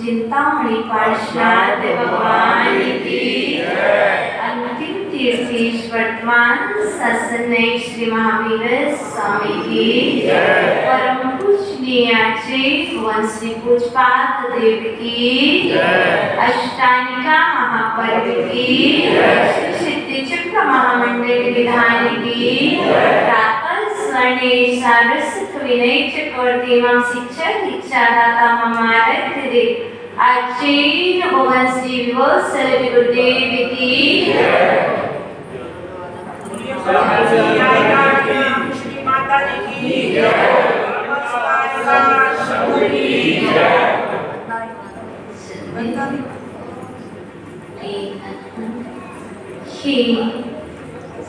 चिंतामणि पार्षद भगवान की अंतिम तीर्थेश वर्तमान सत्संग श्री महावीर स्वामी की परम पूजनीय भगवान श्री पूजपाद देव की अष्टानिका महापर्व की सिद्धि चक्र महामंडल विधान की स्वर्ण सारस्वत विनय चक्रवर्ती मां शिक्षक दीक्षादाता ममारथ आचार्य भगवान श्री विवत्सल गुरुदेव की श्री माता की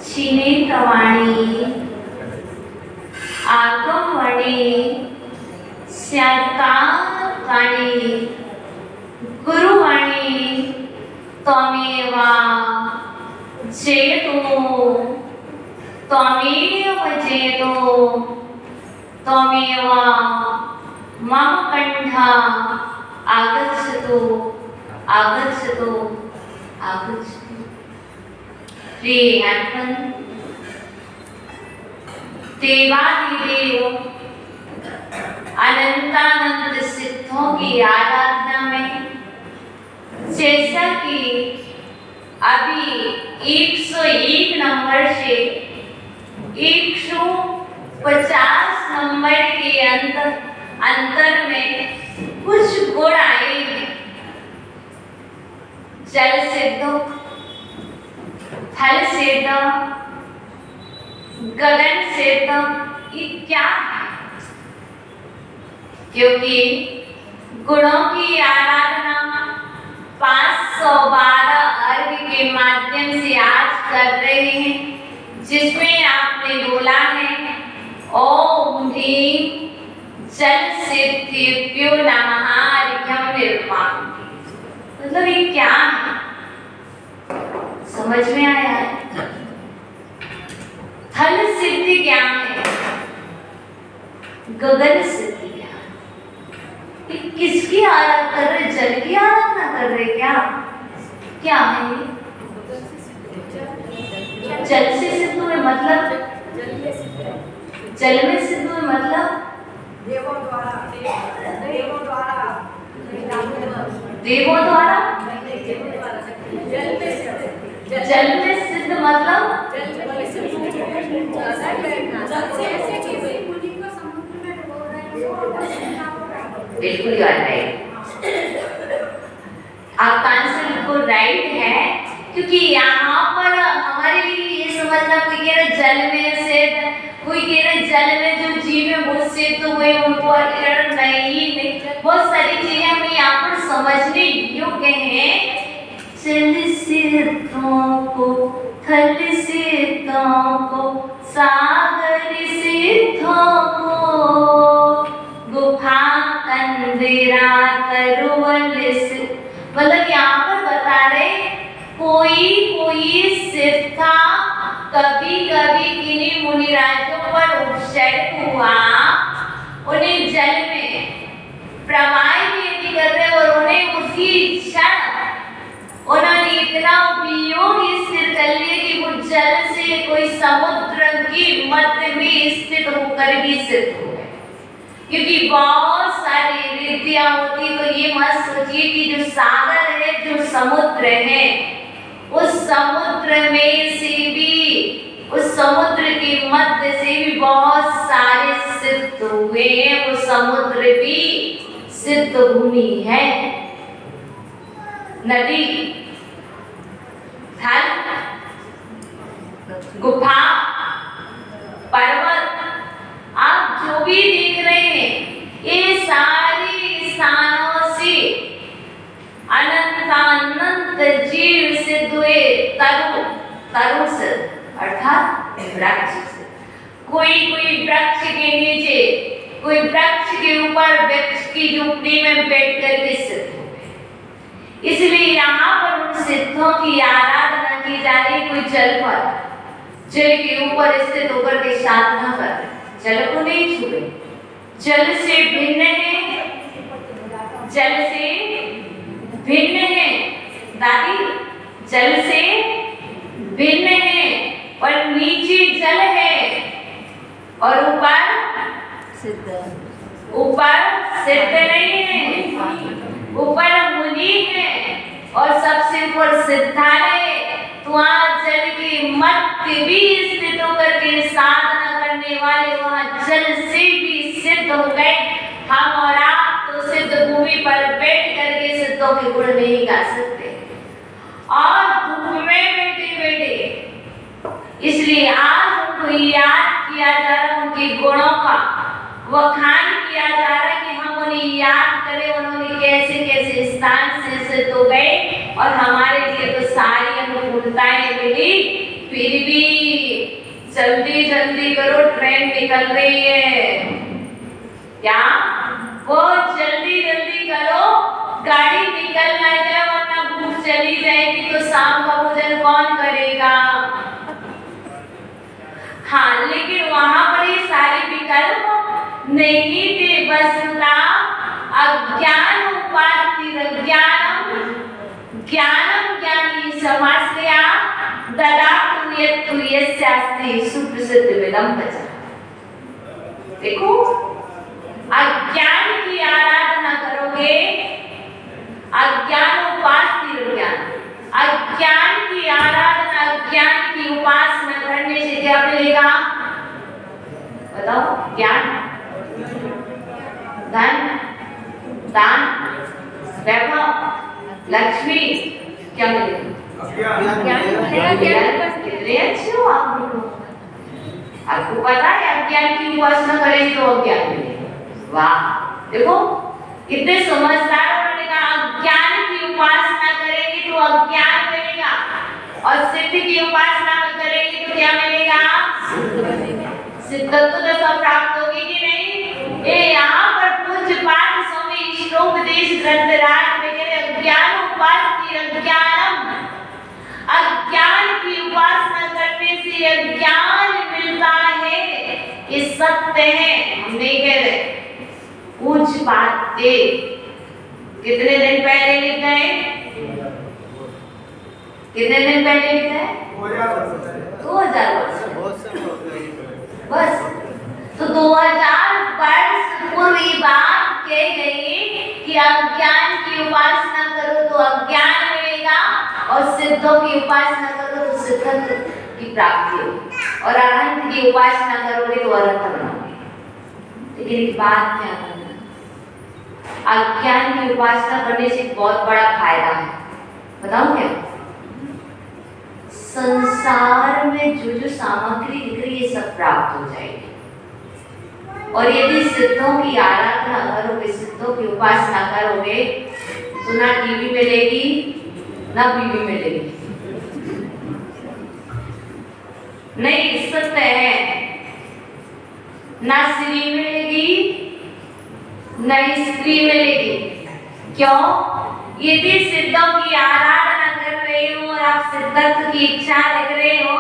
छिने तवाणी आगमवाणी स्याकाणी गुरुवाणी त्वमेव जयतु त्वमेव जयतु त्वमेव मम कंठ आगच्छतु आगच्छतु आगच्छतु। प्रिय अर्पण देवादिदेव अनंतानंत सिद्धों की आराधना में जैसा कि अभी 101 नंबर से 150 नंबर के अंतर में कुछ गुण आए हैं। जल सिद्ध, थल सिद्ध, गगन सिद्ध, ये क्या है? क्योंकि गुणों की आराधना 512 अर्घ के माध्यम से आज कर रहे हैं, जिसमें आपने बोला है ओम ह्रीं जल सिद्धिभ्यो नमः अर्घ्यं निर्माण। मतलब ये क्या है? समझ में आया है? थल सिद्धि क्या है? गगन सिद्धि क्या है? ये किसकी आराधना कर रहे? जल की आराधना कर रहे क्या? क्या है ये? जल से सिद्ध हुए मतलब जल में सिद्ध हुए मतलब देवों द्वारा जल में सिद्ध मतलब बिल्कुल राइट। आपका आंसर बिल्कुल राइट है, क्योंकि यहाँ पर हमारे लिए ये समझना, कोई कह रहा जल में सिद्ध, कोई कह रहा जल में जो जीव है वो सिद्ध हुए, उनको नहीं, बहुत सारी चीजें हमें यहाँ पर समझने योग्य हैं। जल सिद्धों को, थल सिद्धों को, सागर सिद्धों को, गुफा कंदरा तरुवल सिद्ध, मतलब यहाँ पर बता रहे कोई सिद्ध था, कभी किन्हीं मुनिराजों पर उपचय हुआ, उन्हें जल में प्रवाह भी यदि कर रहे और उन्हें उसी क्षण उन्होंने इतना उपयोग स्थिर कर लिया कि वो जल से कोई समुद्र की मध्य में स्थित होकर भी सिद्ध हो गए। क्योंकि बहुत सारी रीतियां होती, तो ये मत सोचिए कि जो सागर है, जो समुद्र है, उस समुद्र में से भी, उस समुद्र के मध्य से भी बहुत सारे सिद्ध हुए हैं। वो समुद्र भी सिद्ध भूमि है। नदी, थल, गुफा, पर्वत, आप जो भी देख रहे हैं, ये सारे स्थानों से अनंत जीव सिद्ध हुए। तरु से अर्थात वृक्ष से, कोई वृक्ष के नीचे, कोई वृक्ष के ऊपर वृक्ष की झोपड़ी में बैठ करके सिद्ध हो गए। इसलिए यहाँ पर उन सिद्धों की आराधना की जा रही। कोई जल पर, जल के ऊपर स्थित होकर के साधना कर रहे, जल को नहीं छुए, जल से भिन्न है, जल से भिन्न है दादी, जल से भिन्न है, और नीचे जल है और ऊपर सिद्ध नहीं है, ऊपर मुनि है और सबसे ऊपर सिद्धालय। तो वहाँ जल के मध्य भी स्थित होकर के साधना करने वाले वहाँ जल से भी सिद्ध हो गए। हम और आप तो सिद्ध भूमि पर बैठ करके सिद्धों के गुण नहीं गा सकते, और धूप में बैठे, इसलिए आज उनको याद किया जा रहा, उनके गुणों का वखान किया जा रहा कि हम उन्हें याद करें, उन्होंने कैसे कैसे स्थान से सिद्ध हो गए, और हमारे लिए तो सारी अनुकूलताएं मिली, फिर भी जल्दी करो, ट्रेन निकल रही है। क्या वो जल्दी करो, गाड़ी निकल ना जाए, वरना भूख चली जाएगी तो शाम का भोजन कौन करेगा। हाँ, लेकिन वहां पर ये सारे विकल्प नहीं थे। वस्तुतः अज्ञान उपाधि ज्ञानम ज्ञानी समास लिया ददातु यस्यास्ति सुप्रसिद्ध विलंबचा। देखो, अज्ञान की आराधना करोगे, अज्ञान उपाधि ज्ञान, अज्ञान की आराधना, अज्ञान की उपासना करने से क्या मिलेगा बताओ? ज्ञान, धन, दान, वैभव, लक्ष्मी, क्या मिलेगा? कितने अच्छे हो आप लोग। आपको पता है अज्ञान की उपासना करेंगे तो अज्ञान मिलेगा। वाह, देखो कितने समझदार। उन्होंने कहा अज्ञान की उपासना करेंगे तो अज्ञान मिलेगा, और सिद्ध की उपासना करेंगे तो क्या मिलेगा? सिद्धत्व तो सब प्राप्त होगी कि नहीं? ये यहाँ पर पूज्य पाठ स्वामी ईश्वरोपदेश ग्रंथराज में कह रहे अज्ञान उपासना, अज्ञान की उपासना करने से अज्ञान मिलता है, ये सत्य है। हम नहीं कह रहे। पूज्य पाठ कितने दिन पहले लिख गए? कितने दिन पहले लिख गए? 2000 वर्ष बस। सिद्धों की उपासना करो तो सिद्धत्व की प्राप्ति होगी, और अरहंत की उपासना करोगे तो अरहंत बनोगे। लेकिन एक बात ध्यान रखना, अज्ञान की उपासना करने से बहुत बड़ा फायदा है। बताओ क्या? संसार में जो जो सामग्री दिख रही है सब प्राप्त हो जाएगी। और यदि सिद्धों की आराधना करोगे, सिद्धों की उपासना करोगे, तो ना टीवी मिलेगी ना बीवी मिलेगी। नहीं, सत्य है, ना स्त्री मिलेगी ना स्त्री मिलेगी। क्यों? यदि सिद्धों की आराधना कर रहे हो और आप सिद्धत्व की इच्छा रख रहे हो,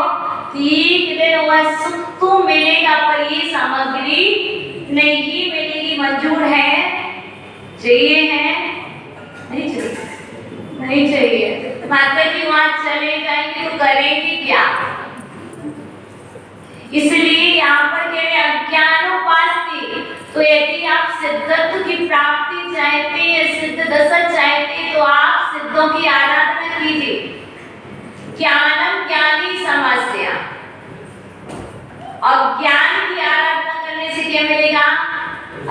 ठीक दिन वह सुख तो मिलेगा, पर ये सामग्री नहीं मिलेगी। मंजूर है? चाहिए है? नहीं चाहिए? नहीं चाहिए। माता जी वहां चले जाएंगे तो करेंगे क्या? इसलिए यहाँ पर कह रहे अज्ञानोपास्ति। तो यदि आप सिद्धत्व की प्राप्ति चाहते हैं, सिद्ध दशा चाहते हैं, तो आप सिद्धों की आराधना कीजिए। ज्ञानम ज्ञानी समस्या, और ज्ञान की आराधना करने से क्या मिलेगा?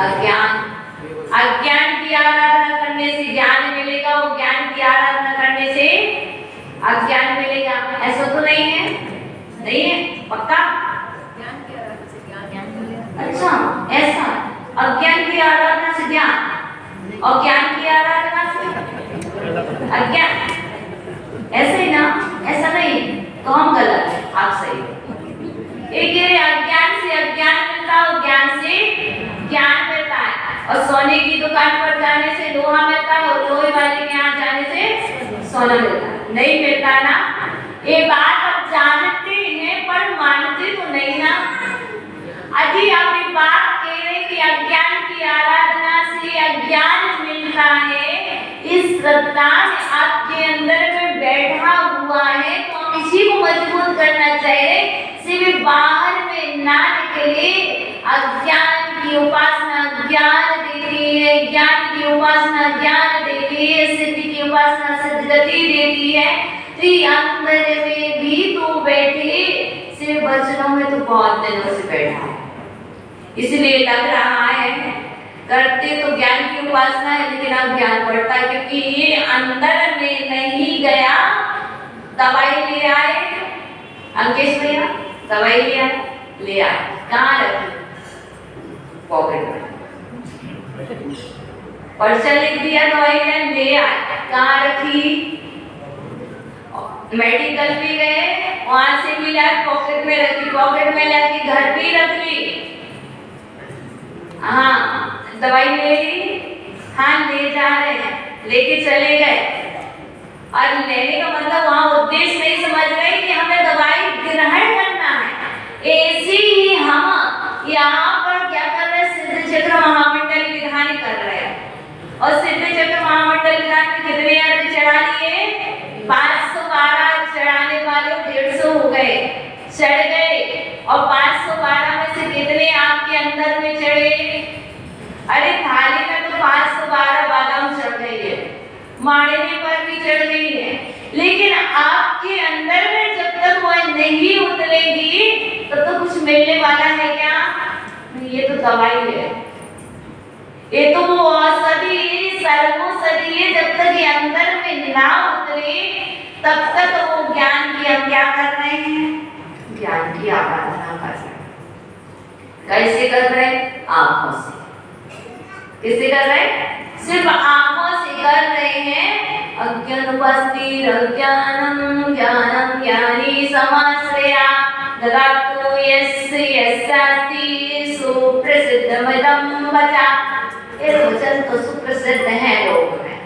अज्ञान। अज्ञान की आराधना करने से ज्ञान मिलेगा, और ज्ञान की आराधना करने से अज्ञान मिलेगा। ऐसा तो नहीं है? नहीं है? पक्का? अच्छा, ऐसा अज्ञान की आराधना से ज्ञान, और ज्ञान की आराधना से अज्ञान, ऐसे ही ना? ऐसा नहीं तो हम गलत है, आप सही। एक ये अज्ञान से अज्ञान मिलता है, और ज्ञान से ज्ञान मिलता है। और सोने की दुकान पर जाने से लोहा मिलता है, और लोहे वाले के यहाँ जाने से सोना मिलता है। नहीं मिलता ना? ये बात आप जानते हैं पर मानते तो नहीं ना। यदि आप ये बात कह रहे कि अज्ञान की आराधना से अज्ञान मिलता है, इस श्रद्धा आपके अंदर में बैठा हुआ है, तो हम इसी को मजबूत करना चाहिए। सिर्फ बाहर में ना निकले। अज्ञान की उपासना ज्ञान देती है, ज्ञान की उपासना ज्ञान देती है, सिद्धि की उपासना सिद्धगति देती है। तो अंदर में भी तो बैठे, सिर्फ वचनों में तो बहुत दिनों से बैठा है। इसलिए लग रहा है करते तो ज्ञान की उपासना है, लेकिन अब ज्ञान बढ़ता है, क्योंकि ये अंदर में नहीं गया। दवाई ले आए अंकेश भैया, दवाई ले आए, कहाँ रखी? पॉकेट में। पर्चा लिख दिया, दवाई ले आए, कहाँ रखी? मेडिकल भी गए, वहां से भी लाए, पॉकेट में रखी, पॉकेट में लाके घर भी रख ली। हाँ, दवाई ले ली, हाँ ले जा रहे हैं, लेके चले गए। और लेने का मतलब वहाँ उद्देश्य नहीं समझ रहे कि हमें दवाई ग्रहण करना है। ऐसे ही हम यहाँ पर क्या कर रहे हैं? सिद्ध चक्र महामंडल विधान कर रहे हैं। और सिद्ध चक्र महामंडल विधान में कितने अर्घ चढ़ा लिए? 512 चढ़ाने वाले 150 हो गए, चढ़ गए। और 512 में से कितने आपके अंदर में चढ़े? अरे थाली में तो 512 बादाम चढ़ गई है, माड़ने पर भी चढ़ गई है, लेकिन आपके अंदर में जब तक वह नहीं उतरेगी तब तो कुछ मिलने वाला है क्या? ये तो दवाई है, ये तो वो औषधि सर्वौषधि है। जब तक ये अंदर में ना उतरे तब तक वो ज्ञान की हम क्या कर रहे हैं? ज्ञान की आराधना कर रहे हैं। कैसे कर रहे हैं? आंखों से। किससे कर रहे हैं? सिर्फ आंखों से कर रहे हैं। अज्ञानोपास्ति अज्ञानम ज्ञानम ज्ञानी समाश्रया ददातु यस्य यस्यास्ति सुप्रसिद्धमिदं वचा। ये वचन तो सुप्रसिद्ध है लोग में।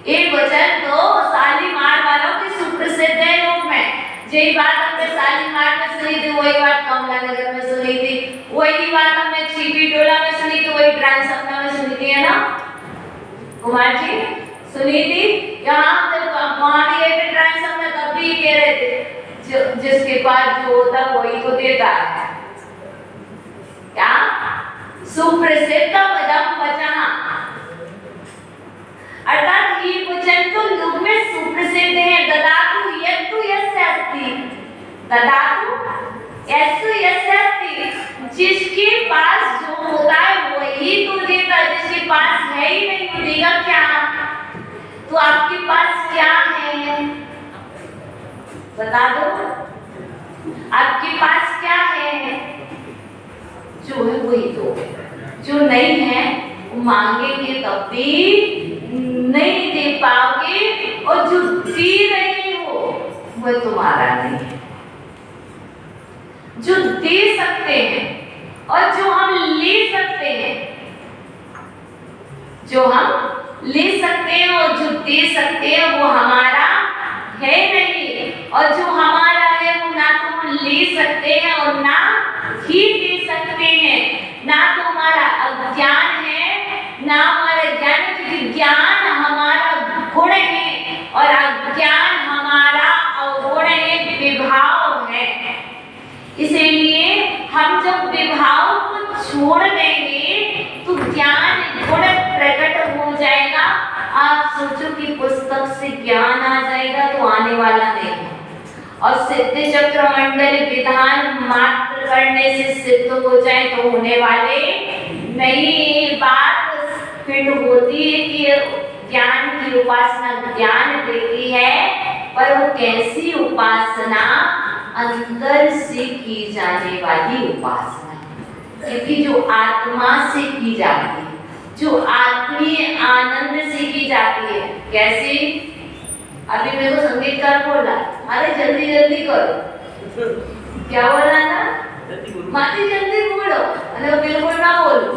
ये वचन तो शालीमार वालों की सुप्रसिद्ध है लोग में। यही बात हमने शालीमार में सुनी थी, वही बात कमला नगर में सुनी थी, वही बात हमने छिपी टोला में सुनी थी, वही ट्रांसपना में सुनी थी, है ना कुमार जी? सुनी थी। यहाँ जब वहाँ भी गए ट्रांसपना तब भी कह रहे थे जिसके पास जो होता वही तो देता है। क्या? सुप्रसिद्ध पदम वचन। अर्थात ये वचन तो लोक में सुप्रसिद्ध है। ददातु यत्तु यस्य अस्ति, ददातु यत्तु यस्य अस्ति, जिसके पास जो होता है वही तो देता, जिसके पास है ही नहीं वो देगा क्या? तो आपके पास क्या है बता दो, आपके पास क्या है? जो है वही दो, जो नहीं है वो मांगेंगे तब भी नहीं दे पाओगे, और जो दे रहे हो वह तुम्हारा नहीं है। जो दे सकते हैं और जो हम ले सकते हैं, जो हम ले सकते हैं और जो दे सकते हैं वो हमारा है नहीं, और जो हमारा है वो ना तो हम ले सकते हैं और ना ही दे सकते हैं। ना तो हमारा अज्ञान है ना हमारा ज्ञान, क्योंकि ज्ञान हमारा गुण है और अज्ञान हमारा अवगुण है, विभाव है। इसीलिए हम जब विभाव को छोड़ देंगे तो ज्ञान गुण प्रकट हो जाएगा। आप सोचो कि पुस्तक से ज्ञान आ जाएगा तो आने वाला नहीं है, और सिद्ध चक्र मंडल विधान मात्र करने से सिद्ध हो जाए तो होने वाले नहीं। बात फिर होती है कि ज्ञान की उपासना ज्ञान देती है, पर वो कैसी उपासना? अंदर से की जाने वाली उपासना, क्योंकि जो आत्मा से की जाती है, जो आत्मीय आनंद से की जाती है। कैसे? अभी मेरे को संगीतकार बोला, अरे जल्दी जल्दी करो। क्या बोला था? माता जल्दी बोलो, अरे बिल्कुल ना बोलो।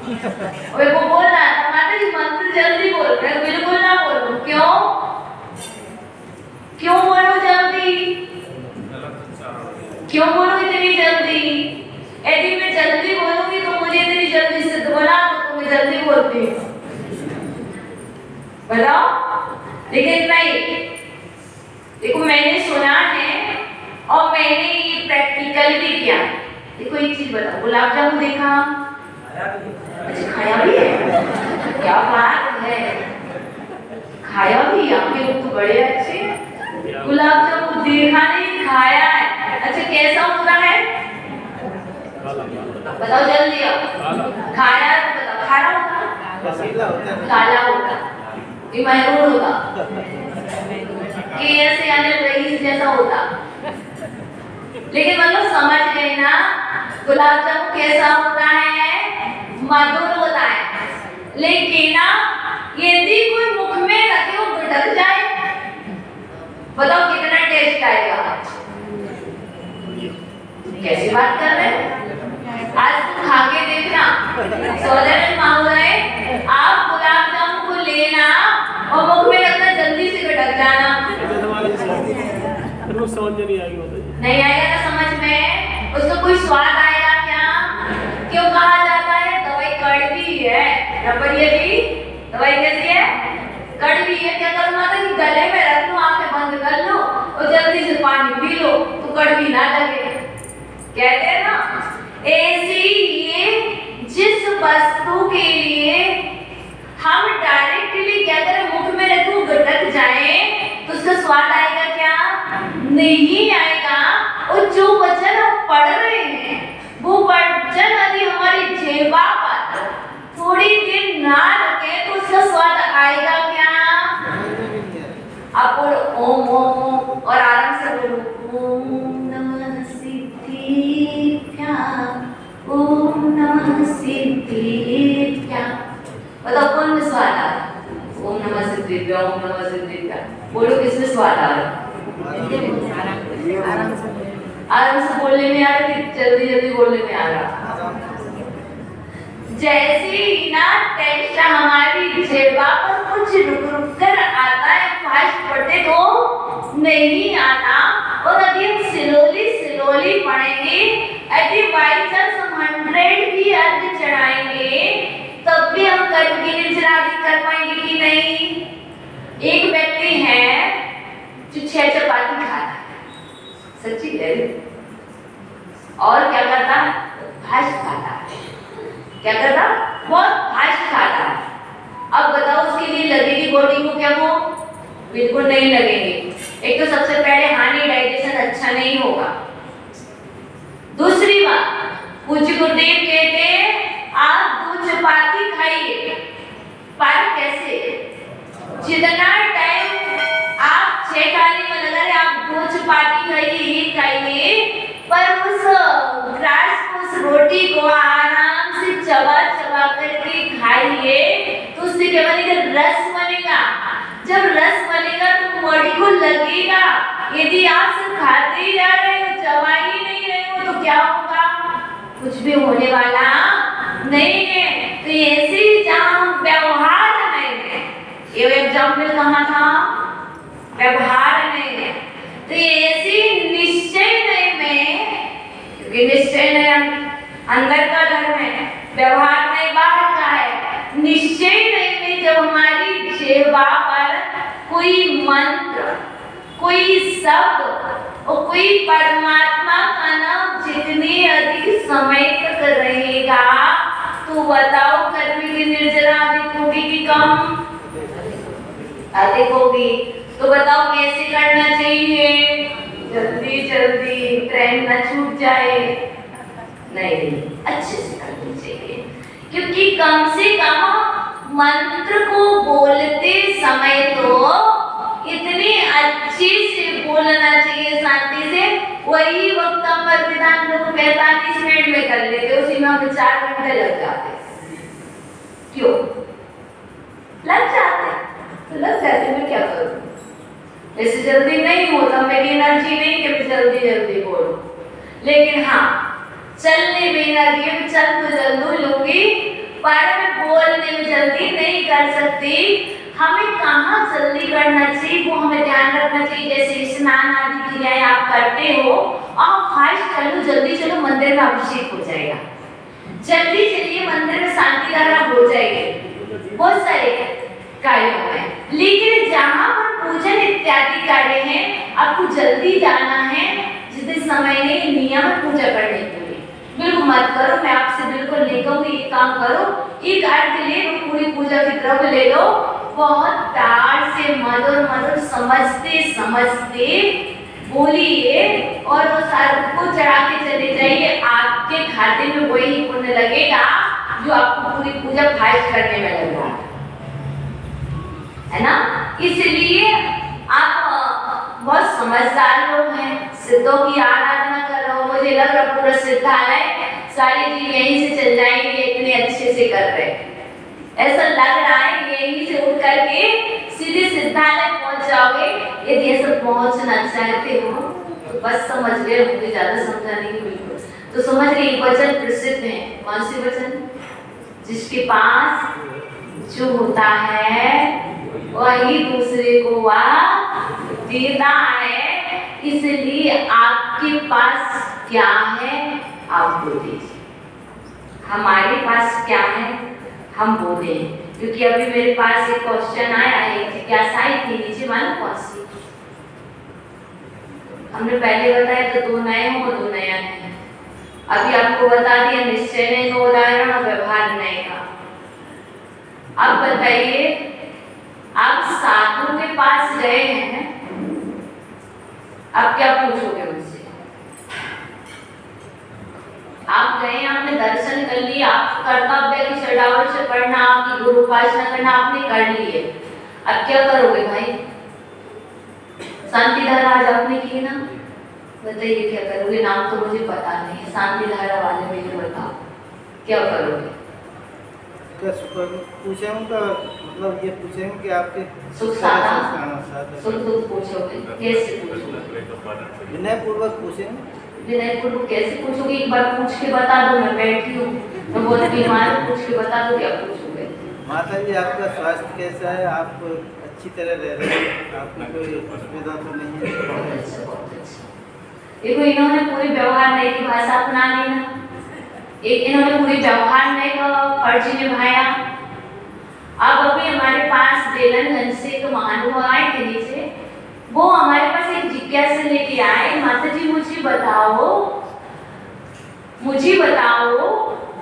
मेरे को बोलना था माता जी मंत्र जल्दी बोलो, मैं बिल्कुल ना बोलूं। क्यों? क्यों बोलो जल्दी? क्यों बोलो इतनी जल्दी? यदि मैं जल्दी बोलूंगी तो मुझे इतनी जल्दी सिद्ध बना तो मैं जल्दी बोलती हूँ, बताओ। लेकिन नहीं, देखो मैंने सुना है और मैंने ये प्रैक्टिकल भी किया। देखो एक चीज बताओ, गुलाब जामुन देखा? अच्छा खाया भी है? क्या बात है, खाया भी? आपके लोग तो बड़े अच्छे हैं। गुलाब जामुन देखा नहीं, खाया है। अच्छा कैसा होता है बताओ जल्दी आओ। खाया तो बताओ, खारा होता? काला होता, ये मैरून होता, कि ऐसे यानी रईस जैसा होता। लेकिन मतलब समझ गए ना, गुलाब जामुन कैसा होता है? मधुर होता है। लेकिन ना यदि कोई मुख में रखे वो गुटक जाए, बताओ कितना टेस्ट आएगा? कैसी बात कर रहे हैं? आज तुम खा के देखना, सोलर मांग रहे, आप गुलाब जामुन को लेना और मुख में रखना, जल्दी से गटक जाना। नहीं आएगा ना समझ में, उसका कोई स्वाद आएगा क्या? क्यों कहा जाता है दवाई कड़वी है? रबड़िया जी दवाई कैसी है? कड़वी है। क्या करूँ माता जी? गले में रख लो, आंखें बंद कर लो और जल्दी से पानी पी लो तो कड़वी ना लगे। कहते हैं ना, ऐसी ये जिस वस्तु के लिए हम डायरेक्टली क्या करें, मुख में रखूं गटक जाए तो उसका स्वाद आएगा क्या? नहीं आएगा। और जो वचन हम पढ़ रहे हैं वो वचन यदि हमारी जीवा पर थोड़ी देर ना रखे तो उसका स्वाद आएगा क्या? आप बोलो ओम ओम ओम और आराम से बोलो ओम नमः सिद्धिभ्यां, ओम नमः सिद्धिभ्यां। बताओ कौन में स्वाद आ रहा? ओम नमः सिद्धिभ्यां, ओम नमः सिद्धिभ्यां। बोलो किसमें स्वाद आ रहा? आराम से बोलने में आ रहा कि जल्दी जल्दी बोलने में आ रहा? जैसे ही ना टेस्ट हमारी जीवा पर कुछ रुक रुक कर आता है, फास्ट पढ़ते तो नहीं आता। और यदि हम स्लोली पढ़ेंगे, यदि बाई चांस हम 100 भी अर्घ चढ़ाएंगे तब भी हम कर्म की निर्जरादि कर पाएंगे कि नहीं? एक व्यक्ति है जो 6 चपाती खाता है, सच्ची है, और क्या करता है? फास्ट खाता है। क्या करता? बहुत फास्ट खाता है। अब बताओ उसके लिए लगेगी बिल्कुल नहीं लगेंगे। एक तो सबसे पहले हानि डाइजेशन अच्छा नहीं होगा। दूसरी बात, पूज्य गुरुदेव कहते हैं आप दूध चपाती खाइए, पर कैसे? जितना टाइम आप 6 थाली में लगा रहे आप दूध चपाती खाइए, ये खाइए, पर उस ग्रास को, उस रोटी को आराम से चबा चबा करके खाइए, तो उससे क्या बनेगा? रस बनेगा। जब रस बनेगा तो बॉडी को लगेगा। यदि आप सिर्फ खाते ही जा रहे हो, चबा ही नहीं रहे हो, तो क्या होगा? कुछ भी होने वाला नहीं है। तो ऐसे ही जहाँ व्यवहार है, ये एग्जाम्पल कहाँ था? व्यवहार में। तो ऐसे निश्चय में, क्योंकि निश्चय नहीं अंदर का धर्म है, व्यवहार नहीं बाहर का है। निश्चय में जब हमारी जिह्वा पर कोई मंत्र, कोई शब्द और कोई परमात्मा का नाम जितने अधिक समय तक रहेगा, तो बताओ कर्म की निर्जरा अधिक होगी कि कम? अधिक होगी। तो बताओ कैसे करना चाहिए? जल्दी जल्दी, ट्रेन न छूट जाए। नहीं, अच्छे से करनी चाहिए, क्योंकि कम से कम मंत्र को बोलते समय तो इतनी अच्छे से बोलना चाहिए, शांति से। वही वक्त पर विधान लोग 45 मिनट में कर लेते, उसी में हमें 4 घंटे लग जाते। क्यों लग जाते? तो लग जाते, मैं क्या करूं? ऐसे जल्दी नहीं होता, मेरी एनर्जी नहीं कि मैं जल्दी जल्दी बोलूं। लेकिन हाँ, चलने में एनर्जी है, चल तो जल्दी लूंगी, पर मैं बोलने में जल्दी नहीं कर सकती। हमें कहाँ जल्दी करना चाहिए वो हमें ध्यान रखना चाहिए। जैसे स्नान आदि क्रियाएं आप करते हो, आप फास्ट कर लो, जल्दी चलो, मंदिर में अभिषेक हो जाएगा। जल्दी चलिए, मंदिर में शांति धारा हो जाएगी, बहुत सारे कार्यों में। लेकिन जहाँ पर पूजन इत्यादि कार्य हैं, आपको जल्दी जाना है, जितने समय नहीं नियम पूजा करने के लिए बिल्कुल मत करो। मैं आपसे बिल्कुल नहीं कहूँगी ये काम करो, एक अर्घ ले लो, पूरी पूजा की तरफ ले लो, बहुत प्यार से मधुर मधुर समझते समझते बोलिए, और वो सारे को चढ़ा के चले जाइए। आपके खाते में वही पुण्य लगेगा जो आपको पूरी पूजा फास्ट करने में लग रहा है ना। इसलिए आप बहुत समझदार लोग हैं, सिद्धों की आराधना कर रहे हो। मुझे लग रहा पूरा सिद्धालय सारी चीज यहीं से चल जाएंगे, इतने अच्छे से कर रहे, ऐसा लग रहा है। यहीं से उठ करके सीधे सिद्धालय पहुंच जाओगे। यदि ऐसा पहुंचना चाहते हो तो बस समझ गए होंगे, ज्यादा समझाने की बिल्कुल। तो समझ रहे, एक वचन प्रसिद्ध है। कौन सी वचन? जिसके पास जो होता है वही दूसरे को वह देता है। इसलिए आपके पास क्या है आप वो दीजिए, हमारे पास क्या है हम वो दें। क्योंकि अभी मेरे पास एक क्वेश्चन आया है, जिज्ञासा आई थी, नीचे मालूम कौन सी? हमने पहले बताया तो 2 नए हो, 2 नया नहीं। अभी आपको बता दिया निश्चय नहीं का उदाहरण और व्यवहार नहीं का। अब बताइए, आप साधु के पास गए हैं, आप क्या पूछोगे उनसे? आप गए, आपने दर्शन कर लिया, आप कर्तव्य की षडावर से पढ़ना, आपकी गुरु उपासना करना आपने कर ली है। अब क्या करोगे भाई? शांति धारा आज आपने की ना, बताइए क्या करोगे? नाम तो मुझे पता नहीं है, शांति धारा वाले मुझे बताओ क्या करोगे? पूछेंगे का मतलब ये पूछेंगे कि आपके सुख दुख पूछोगे, कैसे पूछोगे? विनय पूर्वक पूछेंगे। विनय पूर्वक कैसे पूछोगे? एक बार पूछ के बता दो, मैं बैठी हूँ, मैं बहुत बीमार हूँ, पूछ के बता दो क्या पूछोगे? माता जी आपका स्वास्थ्य कैसा है? आप अच्छी तरह रह रहे हैं, आपको कोई असुविधा तो नहीं है? बहुत अच्छा। देखो, इन्होंने पूरी व्यवहार नहीं की भाषा अपना ली ना, इन्होंने पूरी व्यवहार नहीं का फर्ज निभाया। अब अभी हमारे पास बेलनगंज से एक महानुभाव आए थे नीचे, वो हमारे पास एक जिज्ञासा लेके आए, माता जी मुझे बताओ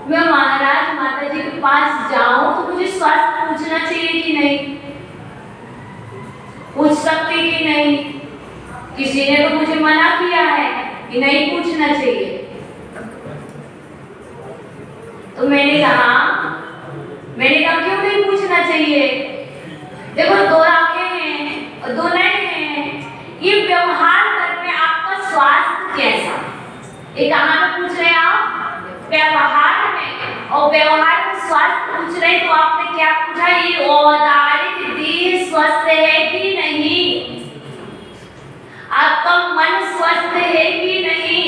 मैं महाराज माता जी के पास जाऊं तो मुझे स्वास्थ्य पूछना चाहिए कि नहीं? पूछ सकते कि नहीं? किसी ने तो मुझे मना किया है कि नहीं पूछना चाहिए। तो मैंने कहा क्यों नहीं पूछना चाहिए? देखो, दो आंखें हैं और दो नैन हैं। ये व्यवहार करने आपका स्वास्थ्य कैसा? ये कहाँ पे पूछ रहे हैं आप? व्यवहार में। और व्यवहार में स्वास्थ्य पूछ रहे हैं तो आपने क्या पूछा? ये औदारिक देह स्वस्थ है कि नहीं? आपका मन स्वस्थ है कि नहीं?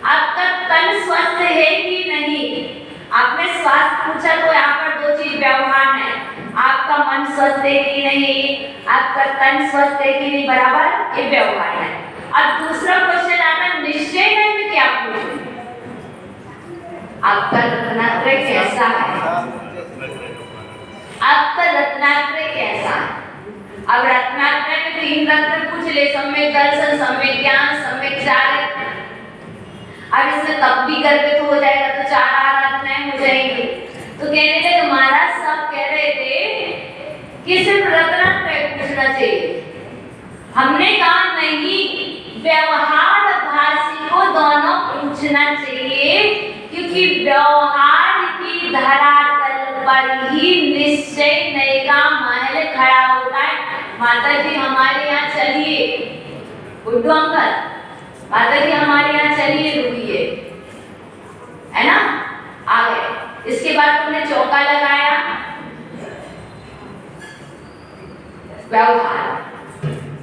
आपका तन स्वस्थ है कि नहीं? आपने स्वास्थ्य पूछा तो यहाँ पर दो चीज व्यवहार है। आपका मन स्वस्थ है कि नहीं, आपका तन स्वस्थ है कि नहीं, बराबर, ये व्यवहार है। अब दूसरा क्वेश्चन आता है निश्चय में क्या पूछूं? आपका रत्नात्रय कैसा है? आपका रत्नात्रय कैसा है? अब रत्नात्रय में 3 रत्न पूछ ले, सम्यक दर्शन, सम्यक ज्ञान, सम्यक चारित्र। अब इसमें तब भी करके तो हो जाएगा, तो 4 रत्न हो जाएंगे। तो कहने लगे महाराज साहब कह रहे थे कि सिर्फ रत्नात्रय पूछना चाहिए। हमने कहा नहीं, व्यवहार भाषी को दोनों पूछना चाहिए, क्योंकि व्यवहार की धरातल पर ही निश्चय नए का महल खड़ा होता है। माता जी हमारे यहाँ चलिए, बुड्ढू अंकल, माता जी हमारे यहाँ चलिए, रुकिए, है ना, आ गए। इसके बाद तुमने चौका लगाया, व्यवहार।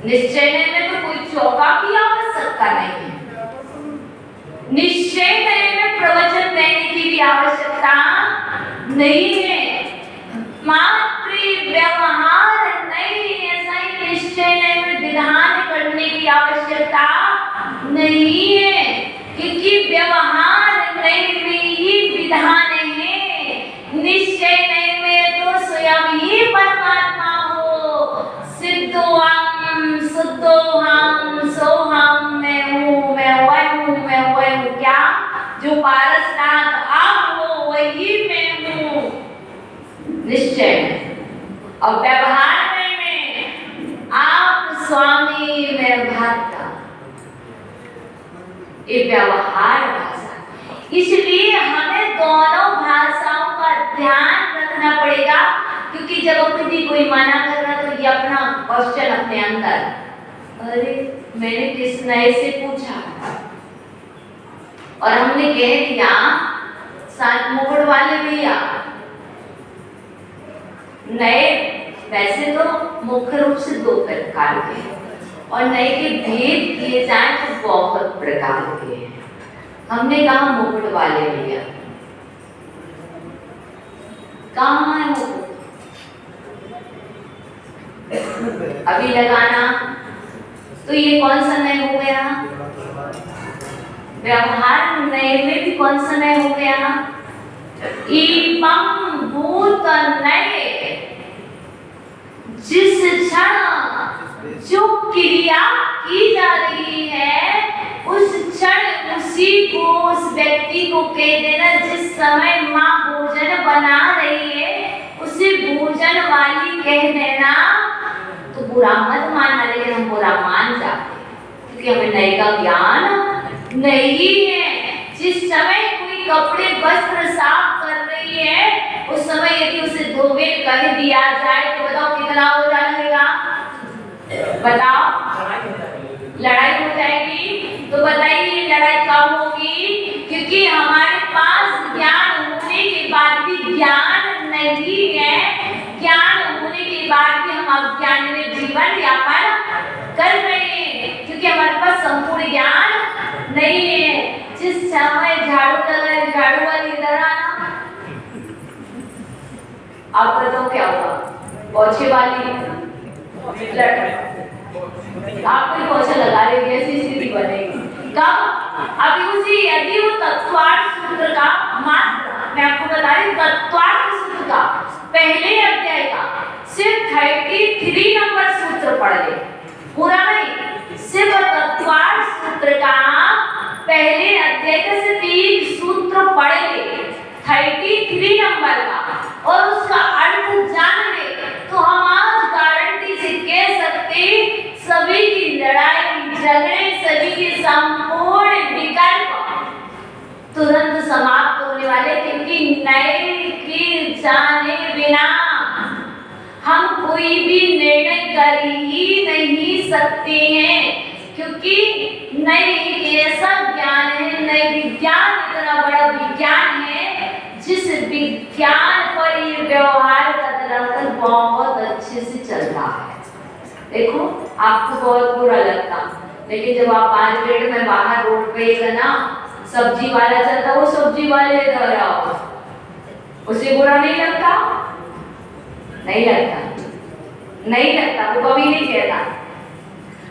निश्चय में तो कोई चौका की आवश्यकता नहीं है। निश्चय में प्रवचन देने की भी आवश्यकता नहीं है। मात्र व्यवहार नहीं, ऐसा ही निश्चय में विधान करने की आवश्यकता नहीं है, क्योंकि व्यवहार नहीं में ही विधान है। निश्चय नहीं में तो स्वयं ही परमात्मा हो। सिद्धोहम शुद्धोहम सोहम, मैं हूँ, मैं वह हूँ, मैं वह हूँ। क्या? जो पारसनाथ आप हो वही मैं हूँ। निश्चय। और व्यवहार में आप स्वामी, मैं भक्त। ये व्यवहार भाषा। इसलिए हमें दोनों भाषाओं का ध्यान रखना पड़ेगा, क्योंकि जब कभी कोई मना कर रहा तो ये अपना क्वेश्चन अपने अंदर, अरे मैंने किस नए से पूछा और हमने कह दिया 7 मुकुट वाले भैया। नए वैसे तो मुख्य रूप से 2 प्रकार के हैं, और नए के भेद किए जाए तो बहुत प्रकार के हैं। हमने कहा मुकुट वाले भैया, कहाँ है मुकुट? अभी लगाना, तो ये कौन सा नए हो गया? व्यवहार नए में भी कौन सा नए हो गया? इमं भूत नए। जिस क्षण जो क्रिया की जा रही है उस क्षण उसी को, उस व्यक्ति को कह देना। जिस समय माँ भोजन बना रही है उसे भोजन वाली कह देना। तो बुरा मत मानना, लेकिन हम बुरा मान जाते हैं क्योंकि हमें नए का ज्ञान नहीं है। जिस समय कोई कपड़े वस्त्र साफ कर रही है उस समय यदि उसे धोवे कह दिया जाए तो बताओ कितना हो जाएगा? बताओ, लड़ाई हो जाएगी। तो बताइए लड़ाई कब होगी? क्योंकि हमारे पास ज्ञान होने के बाद भी ज्ञान नहीं है। ज्ञान होने के बाद भी हम अज्ञान में जीवन यापन कर रहे हैं, क्योंकि हमारे पास संपूर्ण ज्ञान नहीं है। जिस समय झाड़ू लगाए, झाड़ू वाली इधर आना, आप बताओ क्या होगा? पोछे वाली आपको पोछा लगा रही है, ऐसी स्थिति बनेगी। कब? अभी उसी यदि वो तत्वार्थ सूत्र का मात्र, मैं आपको बता रही हूँ, तत्वार्थ सूत्र का पहले अध्याय का सिर्फ 33 नंबर सूत्र पढ़ ले, पूरा नहीं, सिर्फ तत्वार्थ सूत्र का पहले अध्याय का सिर्फ 1 सूत्र पढ़ ले, 33 नंबर का, और उसका अर्थ जान ले, तो हम आज गारंटी से कह सकते वाले, क्योंकि नए के जाने बिना हम कोई भी निर्णय कर ही नहीं सकते हैं। क्योंकि नए एक ऐसा ज्ञान है, नए विज्ञान इतना बड़ा विज्ञान है जिस विज्ञान पर ये व्यवहार का दरअसल बहुत अच्छे से चल रहा है। देखो आपको बहुत बुरा लगता, लेकिन जब आप मार्केट में बाहर रोड पे एक ना सब्जी वाला चलता, वो सब्जी वाले इधर आओ, उसे बुरा नहीं लगता? नहीं लगता, नहीं लगता, वो कभी नहीं कहता।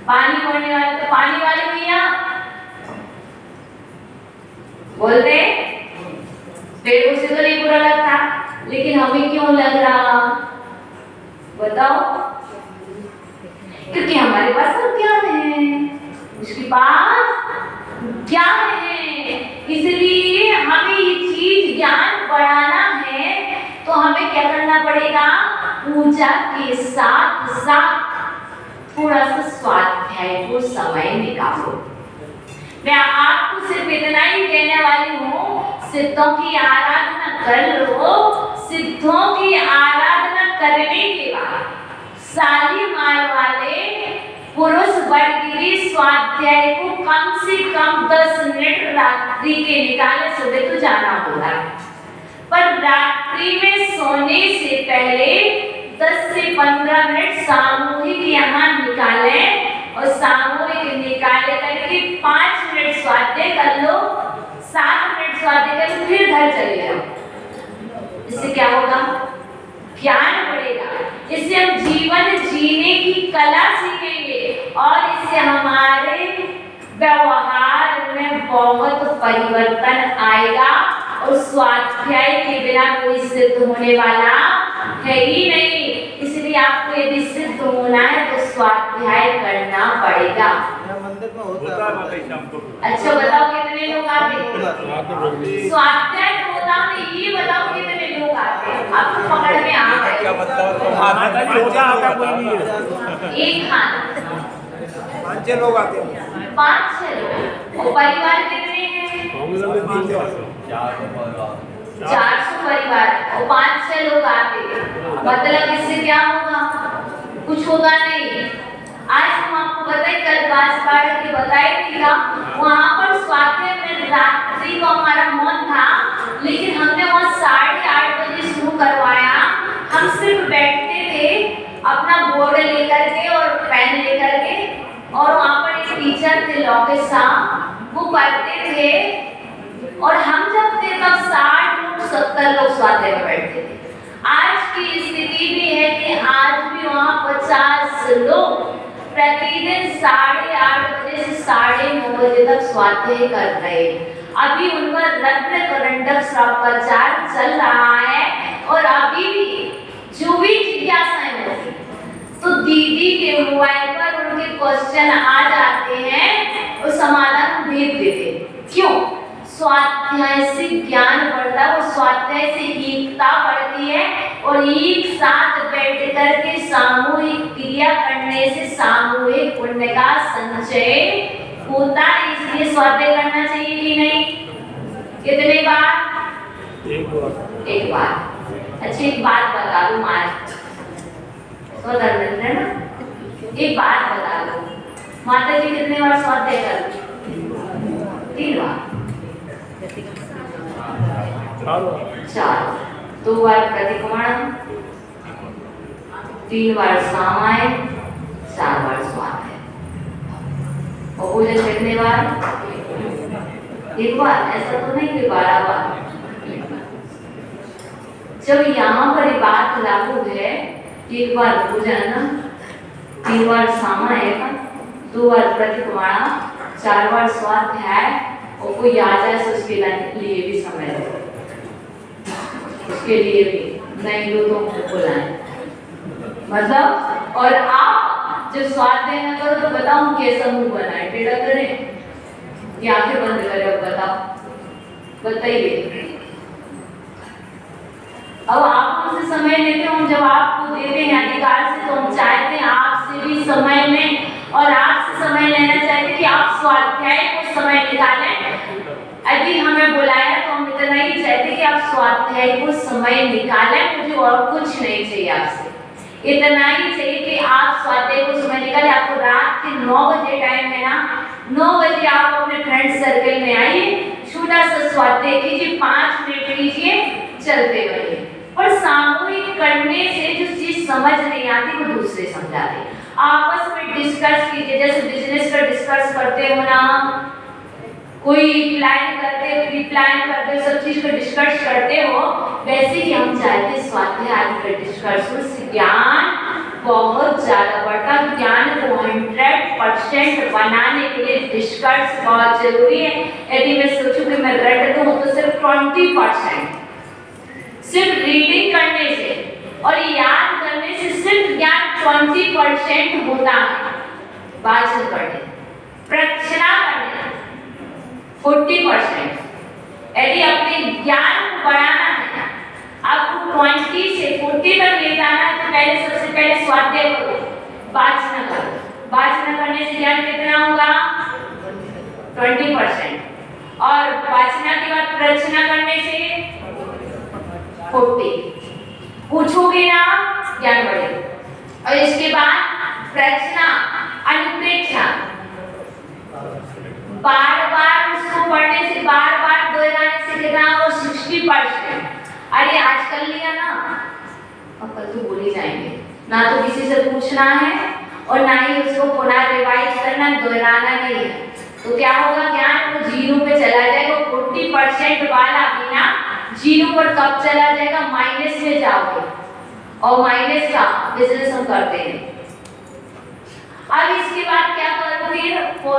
पानी भरने वाले तो पानी वाले भैया बोलते, पेड़ उसे तो नहीं बुरा लगता, लेकिन हमें क्यों लग रहा बताओ? क्योंकि हमारे पास सब ज्ञान है, उसके पास ज्ञान है, इसलिए हमें ये चीज ज्ञान बढ़ाना है तो हमें क्या करना पड़ेगा? पूजा के साथ साथ थोड़ा सा स्वाध्याय को समय निकालो। मैं आपको सिर्फ इतना ही कहने वाली हूँ, सिद्धों की आराधना कर लो। सिद्धों की आराधना करने के बाद शालीमार वाले पुरुष वर्गीय स्वाध्याय को कम से कम 10 मिनट रात्रि के निकाले। सुबह तो जाना होगा, पर रात्रि में सोने से पहले 10 से 15 मिनट सामूहिक यहाँ निकालें और सामूहिक निकाले करके 5 मिनट स्वाध्याय कर लो, 7 मिनट स्वाध्याय कर लो, फिर घर चले जाओ। इससे क्या होगा? ज्ञान बढ़ेगा, इससे हम जीवन जीने की कला सीखेंगे और इससे हमारे व्यवहार में बहुत परिवर्तन आएगा। और स्वाध्याय के बिना कोई सिद्ध होने वाला है ही नहीं, इसलिए आपको यदि सिद्ध होना है तो स्वाध्याय करना पड़ेगा। मंदिर में होता है। अच्छा बताओ कितने लोग आते? स्वाध्याय होता है, ये बताओ कितने लोग आते? आपको पकड़ में आ गए? एक खान 5-6 लोग आते हैं। 5-6 लोग। और परिवार कितने हैं? 400 परिवार और 5-6 लोग आते, मतलब इससे क्या होगा? कुछ होगा नहीं। आज हम आपको बताए, कल बांसवाड़ा के बताए भी था, वहाँ पर स्वाध्याय में रात्रि को हमारा मौन था, लेकिन हमने वहाँ 8:30 बजे शुरू करवाया। हम सिर्फ बैठते थे अपना बोर्ड लेकर के और पेन लेकर के, और वहाँ पर एक टीचर थे लोकेश साहब, वो पढ़ते थे, और हम जब थे तब 60 लोग 70 लोग स्वाध्याय में बैठते थे। आज की स्थिति भी है कि आज भी वहाँ 50 लोग प्रतिदिन 8:30 बजे से 9:30 बजे तक स्वाध्याय कर रहे हैं। अभी उनका रत्न करंडक प्रचार चल रहा है, और अभी भी जो भी जिज्ञासाएं होती तो दीदी के मोबाइल पर उनके क्वेश्चन आ जाते हैं और समाधान भेज देते। क्यों? स्वाध्याय से ज्ञान बढ़ता है, और स्वाध्याय से एकता बढ़ती है, और एक साथ बैठ करके सामूहिक क्रिया करने से सामूहिक पुण्य का संचय होता है। इसलिए स्वाध्याय करना चाहिए कि नहीं? कितने बार? एक बार। अच्छा एक बात बता दो, है ना, एक बात बता दो, माता जी कितने बार स्वाध्याय कर? 3 बार। 4। 2 बार प्रतिक्रमण, 3 बार सामाय, 4 बार स्वाध्याय। और पूजन कितने बार? 1 बार। ऐसा तो नहीं कि 12 बार। जब यहाँ पर बात लागू है, 1 बार पूजन, 3 बार सामाय, 2 बार प्रतिक्रमण, 4 बार स्वाध्याय, और कोई आ जाए तो उसके लिए भी समय दो, उसके लिए भी नहीं दो तो बुलाएं, मतलब। और आप जब स्वाध्याय न करो तो बताओ कैसा मुंह बनाए? टेढ़ा करें कि आंखें बंद करें? अब बताओ, बताइए। अब आप हमसे समय लेते हो, जब आपको देते हैं अधिकार से, तो हम चाहते हैं आपसे भी समय लें, और आपसे समय लेना चाहते कि आप स्वाध्याय को समय निकालें। यदि हमें बुलाया तो हम इतना ही चाहते कि स्वाध्याय को समय निकालें, मुझे और कुछ नहीं चाहिए आपसे, इतना ही चाहिए कि आप स्वाध्याय को समय निकालें। आपको रात के 9 बजे टाइम है ना, 9 बजे आप अपने फ्रेंड सर्कल में आइए, छोटा सा स्वाध्याय कीजिए, 5 मिनट कीजिए, चलते रहिए। और सामूहिक करने से जो चीज समझ नहीं आती वो दूसरे समझा दे। आपस में डिस्कस कीजिए, जैसे बिजनेस का डिस्कस करते हो ना, कोई प्लान करते हो, प्री प्लान करते हो, सब चीज को डिस्कस करते हो, वैसे ही हम चाहते स्वाध्याय आदि का डिस्कस से ज्ञान बहुत ज्यादा बढ़ता। ज्ञान को 100% बनाने के लिए डिस्कस बहुत जरूरी है। यदि मैं सोचूं कि मैं रट दूं तो सिर्फ 20%, सिर्फ रीडिंग करने से और याद करने से सिर्फ ज्ञान 20% होता है। वाचन करने, प्रश्ना करने 40%। यदि अपने ज्ञान को बढ़ाना है, आपको 20 से 40 तक ले जाना है, तो पहले सबसे पहले स्वाध्याय करो, वाचन करो। वाचन करने से ज्ञान कितना होगा? 20%। और वाचना के बाद प्रश्ना करने से 40। पूछोगे ना, ज्ञान बढ़ेगा। और इसके बाद प्रश्ना, अनुप्रेक्षा, बार बार उसको पढ़ने से, बार बार दोहराने से कितना वो 60%। अरे आज कर लिया ना, अब कल तो भूल ही जाएंगे, ना तो किसी से पूछना है और ना ही उसको पुनः रिवाइज करना, दोहराना नहीं है। तो क्या होगा? ज्ञान वो 0 पे चला जाएगा। 40% वाला बिना 0 पर कब चला जाएगा? माइनस में जाओगे, और माइनस का बिजनेस हम करते हैं। अब इसके बाद क्या करोगे? आपको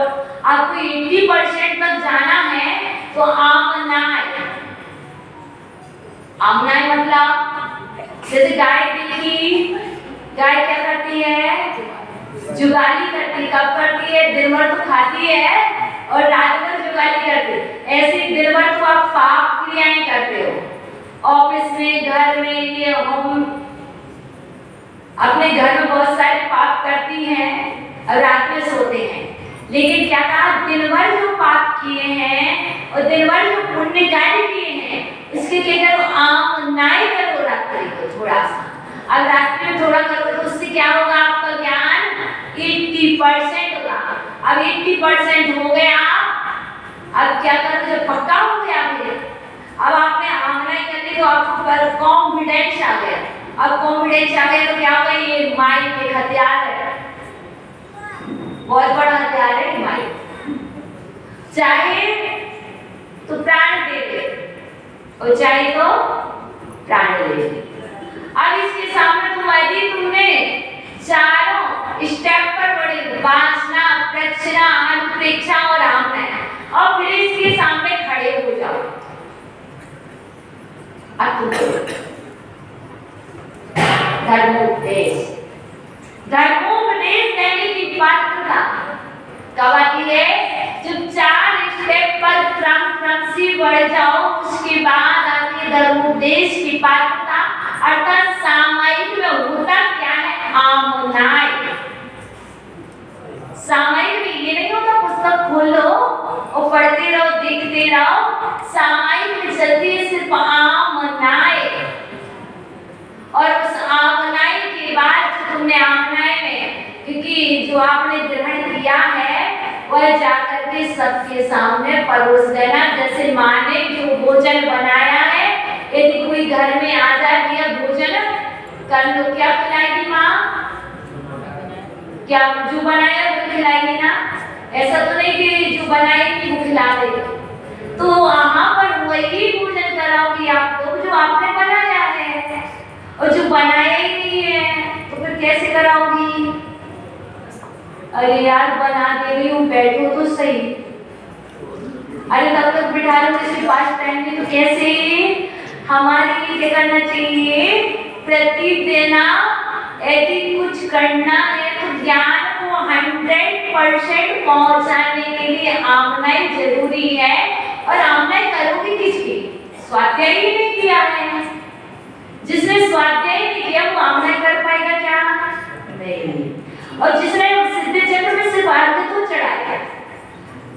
80% तक जाना है, तो आमनाय। आमनाय मतलब जैसे गाय देखी, गाय क्या करती है? जुगाली करती। कब करती है? दिन भर तो खाती है और रात भर जुगाली करती है। ऐसे दिन भर तो आप पाप क्रियाएं करते हो, ऑफिस में, घर में, ये हम अपने घर में बहुत सारे पाप करती हैं और रात में सोते हैं। लेकिन क्या कहा? दिन भर जो पाप किए हैं और दिन भर जो पुण्य कार्य किए हैं, इसके लिए करो आमनाय करो रात्रि को थोड़ा सा। अब रात्रि में थोड़ा करो तो उससे क्या होगा? आपका ज्ञान 80% होगा। अब 80% हो गया, अब क्या करो? जब पक्का हो गया फिर अब आपने आमनाय करने तो आपको पर कॉन्फिडेंस आ गया। अब कॉन्फिडेंस आ गया तो क्या होगा? ये माइंड एक हथियार है, बहुत बड़ा हथियार है माइंड। चाहे तो प्राण दे दे और चाहे तो प्राण ले ले। अब इसके सामने तुमने चारों स्टेप पर बढ़े, वासना, प्रश्ना, अनुप्रेक्षा और आमनाय, और फिर इसके सामने खड़े हो जाओ। अब तुम धर्मोपदेश, धर्मोपदेश देने की पात्रता कब आती है? जब 4 स्टेप पर क्रम से बढ़ जाओ, उसके बाद आती है धर्मोपदेश की पात्रता। अर्थात सामायिक में होता क्या है? आमनाय। सामायिक में ये नहीं होता पुस्तक खोलो और पढ़ते रहो, देखते रहो। सामायिक में चलती है सिर्फ आमनाय, और उस आमनाय के बाद जो तुमने आमनाय में, क्योंकि जो आपने ग्रहण किया है वह जाकर के सबके सामने परोस देना। जैसे माँ ने जो भोजन बनाया है, यदि कोई घर में आ जाए, दिया भोजन कर लो, क्या खिलाएगी माँ? क्या जो बनाया वो खिलाएगी ना? ऐसा तो नहीं कि जो बनाएगी वो खिला देगी। तो वहां पर वही भोजन कराओगी आप लोग जो आपने बनाया है, और जो बनाया ही नहीं है तो फिर कैसे कराओगी? अरे यार बना दे रही हूँ, बैठो तो सही। अरे तब तक बिठा लो किसी पास टाइम में, तो कैसे? हमारे लिए क्या करना चाहिए? प्रतिदिन यदि कुछ करना है तो ज्ञान को 100% पहुंचाने के लिए आमनाय जरूरी है। और आमनाय करोगे किसकी? स्वाध्याय ही नहीं किया है। जिसने स्वाध्याय नहीं किया वो आमनाय कर पाएगा क्या? नहीं। और जिसने सिद्ध चक्र में सिर्फ अर्घ तो चढ़ाया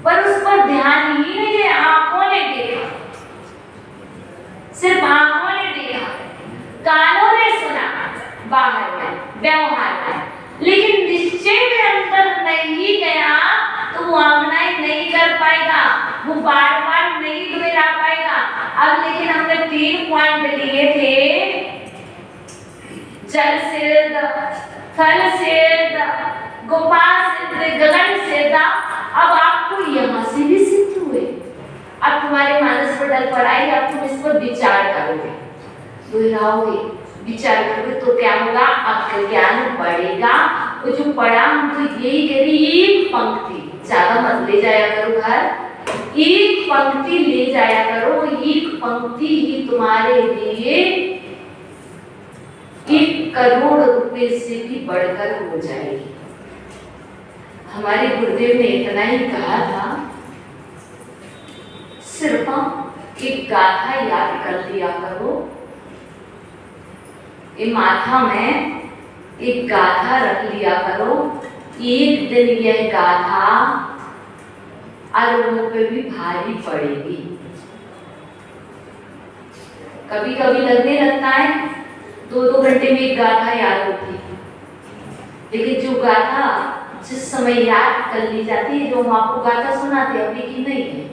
पर उस पर ध्यान ही नहीं है, आंखों ने देखा, सिर्फ व्यवहार है। लेकिन निश्चय में अंतर नहीं गया तो वो आमनाई नहीं कर पाएगा, वो बार बार नहीं दोहरा पाएगा। अब लेकिन हमने 3 पॉइंट लिए थे, जल सिद्ध, थल सिद्ध, गोपाल सिद्ध, गगन सिद्ध। अब आपको यहाँ से भी सिद्ध हुए। अब तुम्हारे मानस पटल पर आई, अब तुम इस पर विचार करोगे, दोहराओगे, विचार करोगे तो क्या होगा, आपका ज्ञान बढ़ेगा। वो जो पढ़ा हम तो यही कह रही, एक पंक्ति, ज्यादा मत ले जाया करो घर, एक पंक्ति ले जाया करो। एक पंक्ति ही तुम्हारे लिए 1 करोड़ रुपए से भी बढ़कर हो जाएगी। हमारे गुरुदेव ने इतना ही कहा था, सिर्फ एक गाथा याद कर लिया करो। ये माथा में एक गाथा रख लिया करो, एक दिन यह गाथा अरबों पे भी भारी पड़ेगी। कभी कभी लगने लगता है 2-2 घंटे में एक गाथा याद होती है, लेकिन जो गाथा जिस समय याद कर ली जाती है, जो हम आपको गाथा सुनाते हैं, अभी की नहीं है,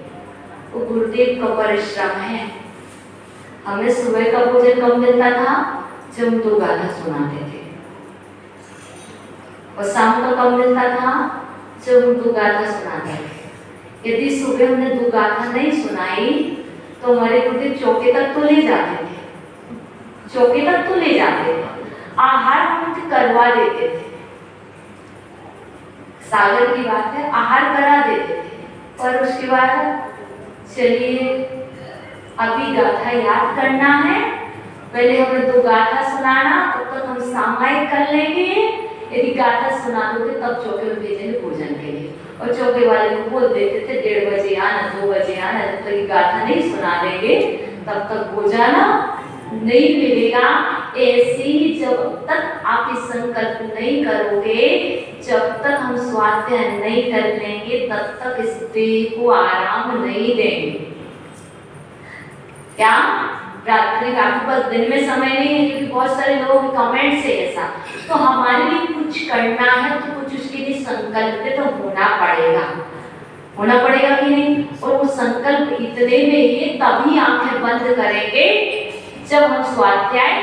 वो गुरुदेव का परिश्रम है। हमें सुबह का भोजन कब मिलता था, जब हम 2 गाथा सुनाते थे, और शाम को कब मिलता था, जब हम 2 गाथा सुनाते थे। यदि सुबह हमने 2 गाथा नहीं सुनाई तो हमारे गुरुदेव चौके तक तो ले जाते थे, चौके तक तो ले जाते थे, आहार हम करवा देते थे। सागर की बात है, आहार करा देते थे, पर उसके बाद चलिए अभी गाथा याद करना है, पहले हमें 2 गाथा सुनाना, तब तक हम सामायिक कर लेंगे। यदि गाथा सुना दोगे तब चौके में भेजेंगे भोजन के लिए, और चौके वाले को बोल देते थे 1:30 बजे आना, 2 बजे आना, जब तक गाथा नहीं सुना देंगे तब तक भोजन नहीं मिलेगा। ऐसे ही जब तक आप इस संकल्प नहीं करोगे, जब तक हम स्वाध्याय नहीं कर लेंगे, तब तक इस देह को आराम नहीं देंगे। क्या रात्रि का आपके पास दिन में समय नहीं है, क्योंकि बहुत सारे लोग कमेंट से ऐसा, तो हमारे लिए कुछ करना है तो कुछ उसके लिए संकल्प तो होना पड़ेगा, होना पड़ेगा कि नहीं। और वो संकल्प इतने में ही तभी आंखें बंद करेंगे जब हम स्वाध्याय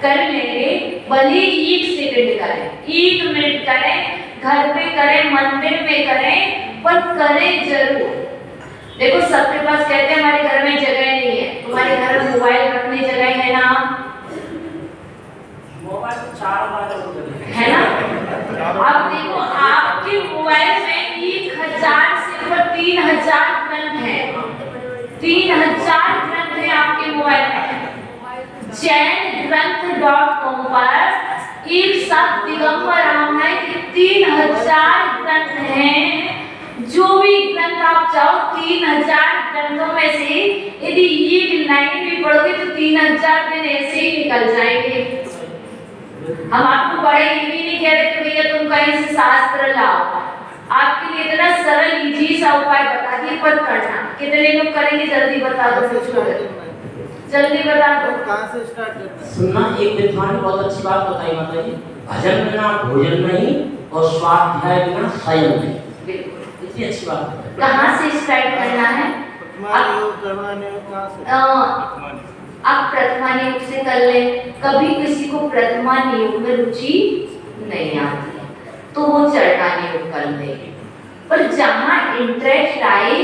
कर लेंगे। भले 1 सेकंड करें, 1 मिनट करें, घर पे करें, मंदिर में करें, पर करें जरूर। देखो सबके पास कहते हैं हमारे घर में जगह नहीं है, तुम्हारे घर में मोबाइल रखने जगह है ना, मोबाइल 4 बार है ना। अब देखो आपके मोबाइल में 1000 से ऊपर 3000 ग्रंथ है, 3000 ग्रंथ है आपके मोबाइल में। जैनग्रंथ.com पर एक साथ दिगंबर रामायण के 3000 ग्रंथ हैं। जो भी ग्रंथ आप चाहो 3000 ग्रंथों में से यदि एक लाइन भी पढ़ोगे तो 3000 दिन ऐसे ही निकल जाएंगे। हम आपको बड़े ये भी नहीं कह रहे कि भैया तुम कहीं से शास्त्र लाओ, आपके लिए इतना सरल इजी सा उपाय बता दिए, पर करना। कितने लोग करेंगे जल्दी बता दो, जल्दी बता दो। कहाँ से स्टार्ट करना है? सुनना, एक विद्वान ने बहुत अच्छी बात बताई माता जी, भजन बिना भोजन नहीं और स्वाध्याय बिना स्वयं नहीं। बिल्कुल, इतनी अच्छी बात है। कहाँ से स्टार्ट करना है? आप प्रथमा नियोग से कर लें। कभी किसी को प्रथमा नियोग में रुचि नहीं आती है तो वो चरना नियोग कर ले, पर जहाँ इंटरेस्ट आए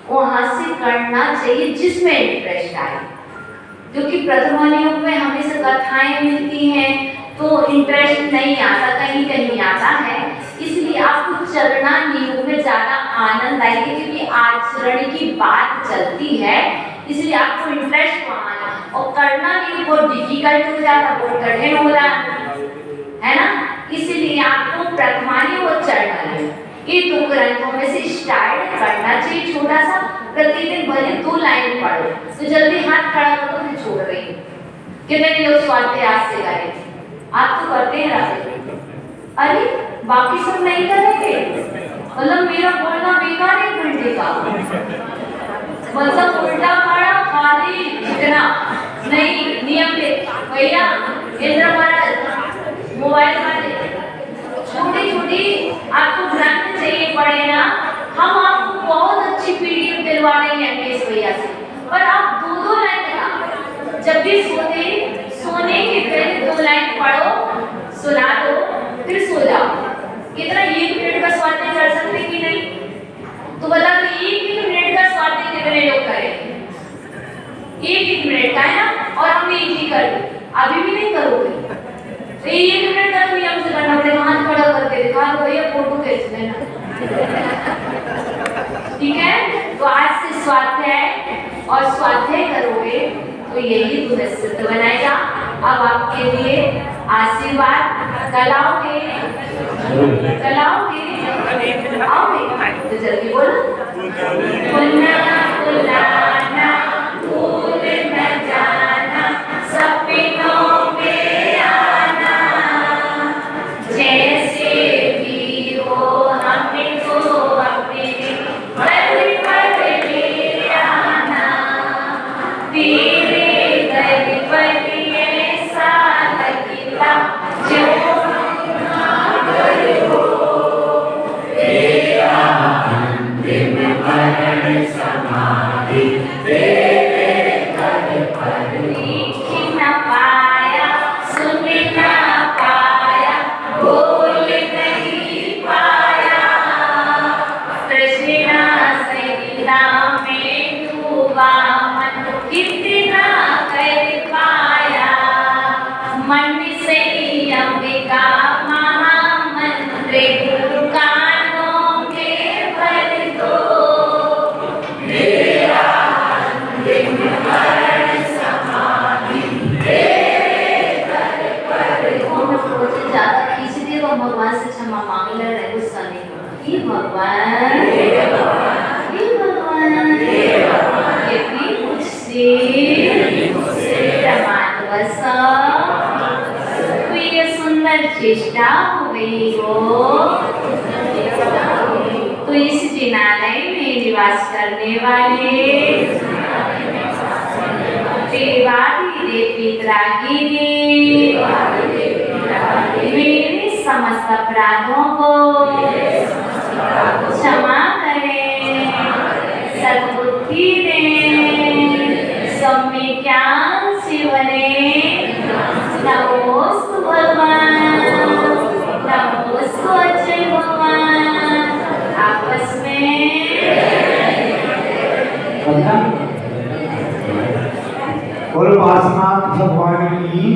वहां से करना चाहिए जिसमें इंटरेस्ट आए, क्योंकि प्रथमा नियोग में हमेशा कथाएं मिलती हैं तो इंटरेस्ट नहीं आता, कहीं कहीं आता है। इसलिए आपको चरना नियोग में ज्यादा आनंद आएगी, क्योंकि आचरण की बात चलती है, इसलिए आपको इंटरेस्ट वहां है। और करना नियोग बहुत डिफिकल्ट हो जाता, बहुत कठिन हो जाता है ना, इसलिए आपको प्रथमा नियोग और चरना नियोग ये 2 ग्रंथों में से स्टार्ट करना चाहिए। छोटा सा प्रतिदिन भले 2 लाइन पढ़ो, तो जल्दी हाथ खड़ा करो तो छोड़ रही। कितने लोग स्वाध्याय से करें? आप तो करते हैं रात में, अरे बाकी सब नहीं करेंगे, मतलब मेरा बोलना बेकार 1 घंटे का, मतलब उल्टा पड़ा खाली जितना नहीं। नियम ले भैया, इंद्र महाराज मोबाइल एक मिनट का है ना, और हम एक ही कर लें। अभी भी नहीं करोगे तो 1 मिनट का नियम से करना पड़ेगा। हाथ खड़ा करके दिखा दो भैया, फोटो खींच लेना। ठीक है, तो आज से स्वाध्याय और स्वाध्याय करोगे तो यही तुम्हें सिद्ध बनाएगा। अब आपके लिए आशीर्वाद कलाओगे, कलाओगे, आओगे तो जल्दी बोलो। पुन्ना पुलाना भूल न जाना, सपनों में आना, जैसे भी हो हमको अपने पल पल ले आना, तेरे दर पर ऐसा लगता जो लिख न पाया, सुन न पाया, बोल नहीं पाया, तृष्णा सरिता में डूबा मन कितना कर पाया, मन से अंबिका महामंत्र कानों में भर दो, मेरा अंतिम मरण समाधि तेरे दर पर हो। ज्यादा खींच दिए तो भगवान से क्षमा मांग ले रहे, गुस्सा नहीं होना। हे भगवान, हे भगवान, कितनी मुझसे प्रमाणवश ये सुंदर चेष्टा हो गई हो, तो इस जिनालय में निवास करने वाले देवादि देवी त्रागिनी मेरे समस्त अपराधों को क्षमा करें, सद्बुद्धि दें, सब में ज्ञान से भरे। नमोस्तु भगवान, नमोस्तु अजय भगवान। आपस में और पार्श्वनाथ भगवान की